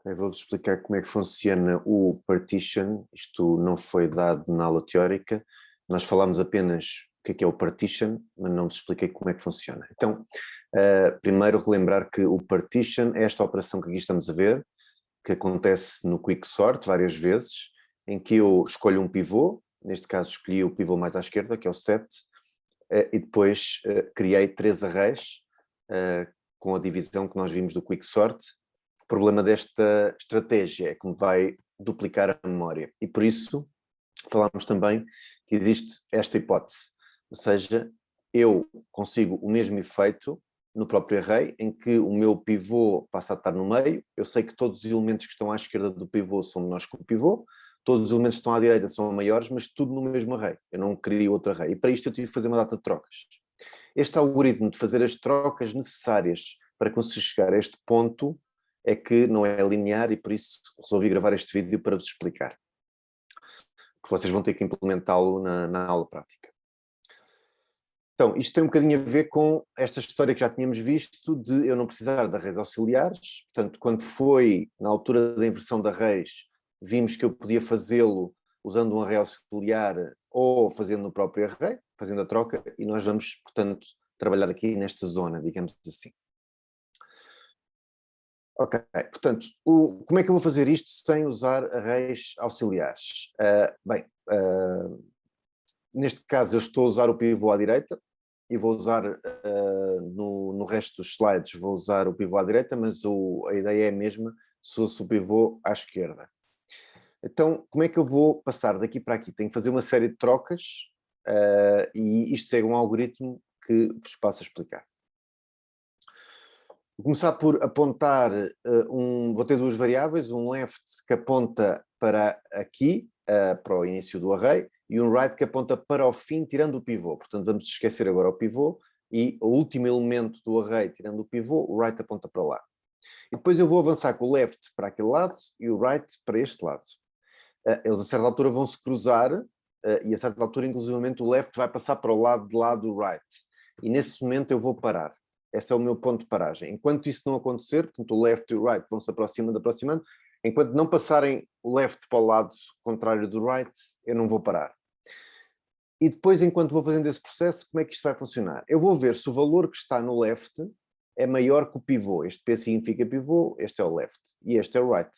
Eu vou-vos explicar como é que funciona o partition. Isto não foi dado na aula teórica. Nós falámos apenas o que é o partition, mas não vos expliquei como é que funciona. Então, primeiro relembrar que o partition é esta operação que aqui estamos a ver, que acontece no quicksort várias vezes, em que eu escolho um pivô, neste caso escolhi o pivô mais à esquerda, que é o 7, e depois criei 3 arrays, com a divisão que nós vimos do quicksort. O problema desta estratégia é que me vai duplicar a memória, e por isso falámos também que existe esta hipótese, ou seja, eu consigo o mesmo efeito no próprio array, em que o meu pivô passa a estar no meio. Eu sei que todos os elementos que estão à esquerda do pivô são menores que o pivô, todos os elementos que estão à direita são maiores, mas tudo no mesmo array. Eu não crio outro array. E para isto eu tive que fazer uma data de trocas. Este algoritmo de fazer as trocas necessárias para conseguir chegar a este ponto é que não é linear, e por isso resolvi gravar este vídeo para vos explicar. Porque vocês vão ter que implementá-lo na aula prática. Então, isto tem um bocadinho a ver com esta história que já tínhamos visto de eu não precisar de arrays auxiliares. Portanto, quando foi na altura da inversão de arrays, vimos que eu podia fazê-lo usando um array auxiliar ou fazendo no próprio array, fazendo a troca, e nós vamos, portanto, trabalhar aqui nesta zona, digamos assim. Ok, portanto, como é que eu vou fazer isto sem usar arrays auxiliares? Neste caso eu estou a usar o pivô à direita, e vou usar, no resto dos slides, vou usar o pivô à direita, mas a ideia é a mesma se uso o pivô à esquerda. Então, como é que eu vou passar daqui para aqui? Tenho que fazer uma série de trocas, e isto segue um algoritmo que vos passo a explicar. Vou começar por apontar, vou ter duas variáveis, um left que aponta para aqui, para o início do array, e um right que aponta para o fim, tirando o pivô. Portanto, vamos esquecer agora o pivô, e o último elemento do array, tirando o pivô, o right aponta para lá. E depois eu vou avançar com o left para aquele lado e o right para este lado. Eles a certa altura vão se cruzar, e a certa altura, inclusivamente, o left vai passar para o lado de lá do right. E nesse momento eu vou parar. Esse é o meu ponto de paragem. Enquanto isso não acontecer, portanto o left e o right vão se aproximando, enquanto não passarem o left para o lado contrário do right, eu não vou parar. E depois, enquanto vou fazendo esse processo, como é que isto vai funcionar? Eu vou ver se o valor que está no left é maior que o pivô. Este P significa pivô, este é o left e este é o right.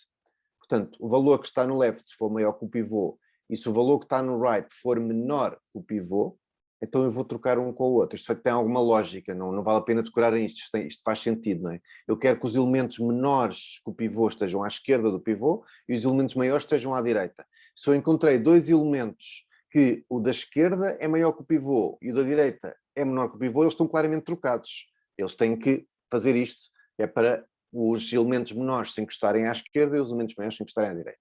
Portanto, o valor que está no left se for maior que o pivô, e se o valor que está no right for menor que o pivô, então eu vou trocar um com o outro. Isto tem alguma lógica, não vale a pena decorar isto faz sentido, não é? Eu quero que os elementos menores que o pivô estejam à esquerda do pivô e os elementos maiores estejam à direita. Se eu encontrei dois elementos que o da esquerda é maior que o pivô e o da direita é menor que o pivô, eles estão claramente trocados. Eles têm que fazer isto, é para os elementos menores se encostarem à esquerda e os elementos maiores se encostarem à direita.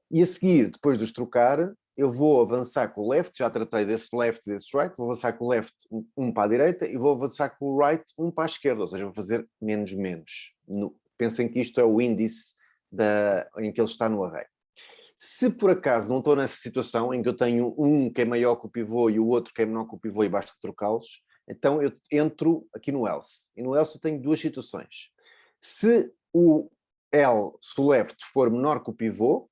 E a seguir, depois de os trocar, eu vou avançar com o left, já tratei desse left e desse right, vou avançar com o left um para a direita e vou avançar com o right um para a esquerda, ou seja, vou fazer menos menos. Pensem que isto é o índice em que ele está no array. Se por acaso não estou nessa situação em que eu tenho um que é maior que o pivô e o outro que é menor que o pivô e basta trocá-los, então eu entro aqui no else. E no else eu tenho duas situações. Se o left for menor que o pivô,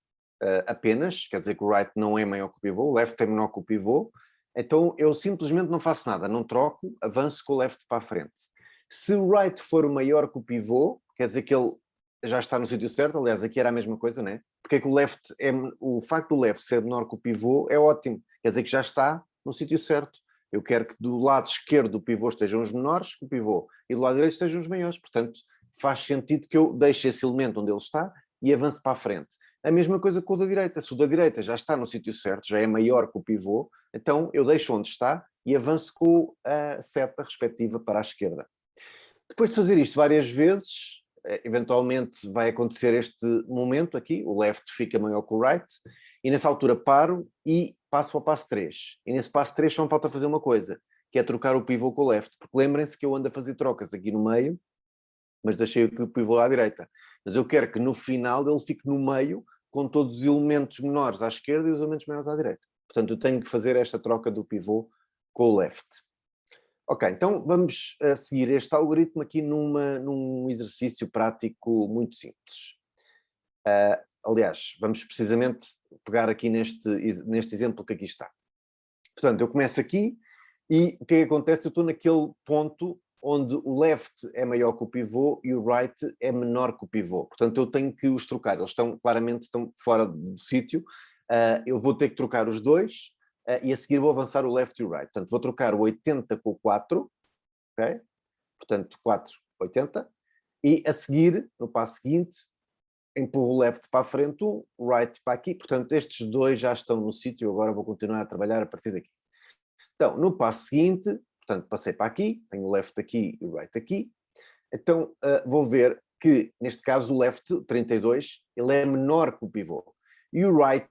apenas, quer dizer que o right não é maior que o pivô, o left é menor que o pivô, então eu simplesmente não faço nada, não troco, avanço com o left para a frente. Se o right for maior que o pivô, quer dizer que ele já está no sítio certo. Aliás, aqui era a mesma coisa, né? Porque é que o facto do left ser menor que o pivô é ótimo, quer dizer que já está no sítio certo. Eu quero que do lado esquerdo do pivô estejam os menores que o pivô e do lado direito estejam os maiores, portanto faz sentido que eu deixe esse elemento onde ele está e avance para a frente. A mesma coisa com o da direita, se o da direita já está no sítio certo, já é maior que o pivô, então eu deixo onde está e avanço com a seta respectiva para a esquerda. Depois de fazer isto várias vezes, eventualmente vai acontecer este momento aqui, o left fica maior que o right, e nessa altura paro e passo ao passo 3. E nesse passo 3 só me falta fazer uma coisa, que é trocar o pivô com o left, porque lembrem-se que eu ando a fazer trocas aqui no meio, mas deixei aqui o pivô à direita. Mas eu quero que no final ele fique no meio, com todos os elementos menores à esquerda e os elementos maiores à direita. Portanto, eu tenho que fazer esta troca do pivô com o left. Ok, então vamos seguir este algoritmo aqui num exercício prático muito simples. Aliás, vamos precisamente pegar aqui neste exemplo que aqui está. Portanto, eu começo aqui e o que é que acontece? Eu estou naquele ponto onde o left é maior que o pivô e o right é menor que o pivô. Portanto, eu tenho que os trocar. Eles claramente estão fora do sítio. Eu vou ter que trocar os dois e a seguir vou avançar o left e o right. Portanto, vou trocar o 80 com o 4, ok? Portanto, 4, 80. E a seguir, no passo seguinte, empurro o left para a frente, o right para aqui. Portanto, estes dois já estão no sítio. Agora vou continuar a trabalhar a partir daqui. Então, no passo seguinte, portanto, passei para aqui, tenho o left aqui e o right aqui. Então, vou ver que, neste caso, o left, 32, ele é menor que o pivô. E o right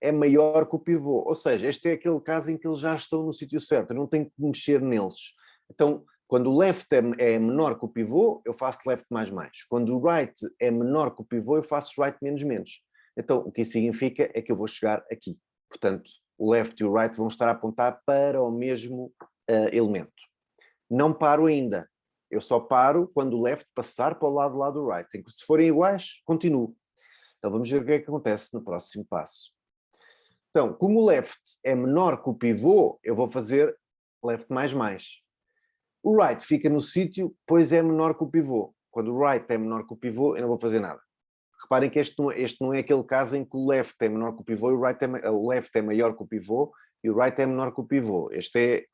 é maior que o pivô. Ou seja, este é aquele caso em que eles já estão no sítio certo. Eu não tenho que mexer neles. Então, quando o left é menor que o pivô, eu faço left mais mais. Quando o right é menor que o pivô, eu faço right menos menos. Então, o que isso significa é que eu vou chegar aqui. Portanto, o left e o right vão estar a apontar para o mesmo elemento. Não paro ainda. Eu só paro quando o left passar para o lado lá do right. Se forem iguais, continuo. Então vamos ver o que é que acontece no próximo passo. Então, como o left é menor que o pivô, eu vou fazer left mais mais. O right fica no sítio, pois é menor que o pivô. Quando o right é menor que o pivô, eu não vou fazer nada. Reparem que este não é aquele caso em que o left é menor que o pivô e o left é maior que o pivô e o right é menor que o pivô. Este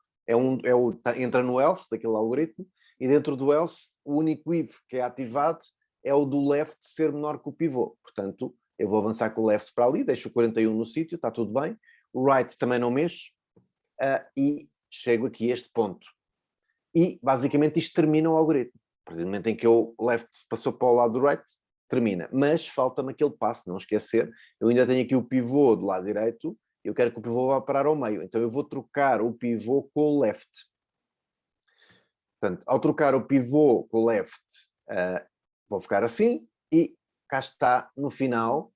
entra no else, daquele algoritmo, e dentro do else, o único if que é ativado é o do left ser menor que o pivô. Portanto, eu vou avançar com o left para ali, deixo o 41 no sítio, está tudo bem. O right também não mexo e chego aqui a este ponto. E, basicamente, isto termina o algoritmo. A partir do momento em que o left passou para o lado do right, termina. Mas falta-me aquele passo, não esquecer. Eu ainda tenho aqui o pivô do lado direito, eu quero que o pivô vá parar ao meio. Então eu vou trocar o pivô com o left. Portanto, ao trocar o pivô com o left, vou ficar assim e cá está no final,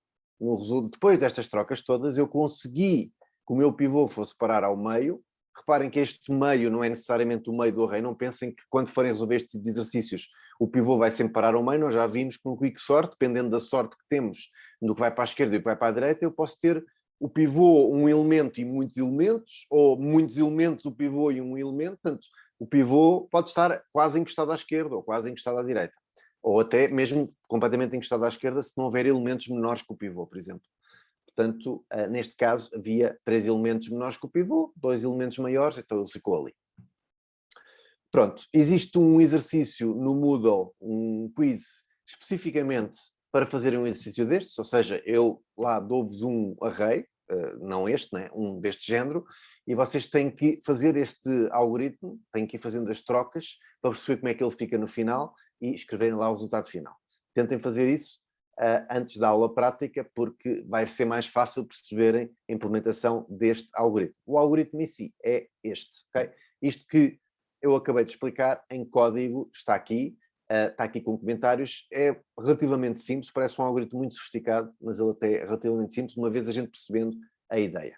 depois destas trocas todas, eu consegui que o meu pivô fosse parar ao meio. Reparem que este meio não é necessariamente o meio do array, não pensem que quando forem resolver estes exercícios o pivô vai sempre parar ao meio. Nós já vimos que no quicksort, dependendo da sorte que temos do que vai para a esquerda e do que vai para a direita, eu posso ter o pivô um elemento e muitos elementos, ou muitos elementos, o pivô e um elemento. Portanto, o pivô pode estar quase encostado à esquerda ou quase encostado à direita, ou até mesmo completamente encostado à esquerda se não houver elementos menores que o pivô, por exemplo. Portanto, neste caso havia 3 elementos menores que o pivô, 2 elementos maiores, então ele ficou ali. Pronto, existe um exercício no Moodle, um quiz, especificamente para fazer um exercício destes, ou seja, eu lá dou-vos um array, não este, né? Um deste género, e vocês têm que fazer este algoritmo, têm que ir fazendo as trocas para perceber como é que ele fica no final e escreverem lá o resultado final. Tentem fazer isso antes da aula prática, porque vai ser mais fácil perceberem a implementação deste algoritmo. O algoritmo em si é este, ok? Isto que eu acabei de explicar em código está aqui com comentários, é relativamente simples, parece um algoritmo muito sofisticado, mas ele até é relativamente simples, uma vez a gente percebendo a ideia.